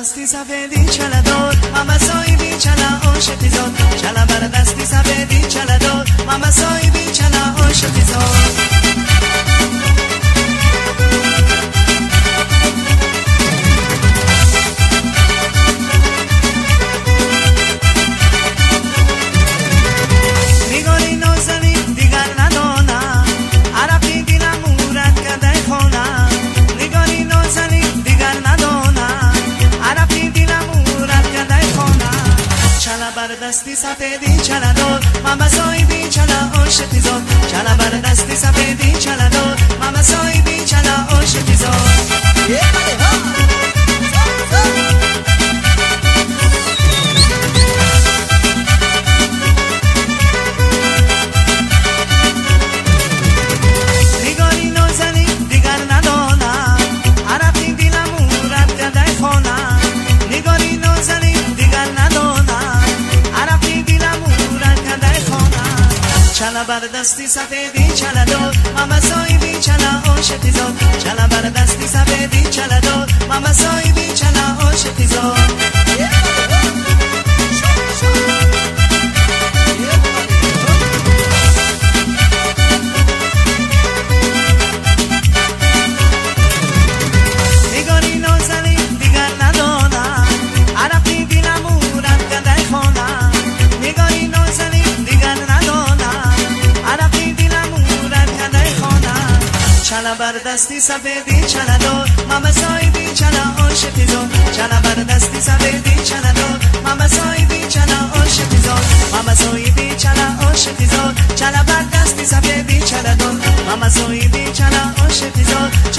دستی سفیدی چلا دور ماما سایبی چلا عاشقی زود چلا بر دستی سفیدی چلا دور ماما سایبی چلا عاشقی زود دستی سفیدی چلا دور ماما سایبی چلا عاشقی زود چلا بر دستی سفیدی چلا دور ماما سایبی چلا عاشقی زود نگاری نازنی دیگر ندانم عرقی دلم رد کده خانم نگاری نازنی دیگر ندانم چلا بر دستی سفیدی چلا دور ماما سایبی چلا عاشقی زود چلا بر دستی سفیدی چلا دور ماما سایبی چلا عاشقی زود نگاری نازنی دیگر ندانم عرقی دلم رد کده خانم نگاری نازنی دیگر ندانم عرقی دلم رد کده خانم چلا بر دستی سفیدی چلا دور ماما سایبی چلا عاشقی زود چلا بر دستی سفیدی چلا دور ماما سایبی چلا عاشقی زود ماما سایبی چلا عاشقی زود چلا بر دستی سفیدی چلا دور ماما سایبی چلا عاشقی زود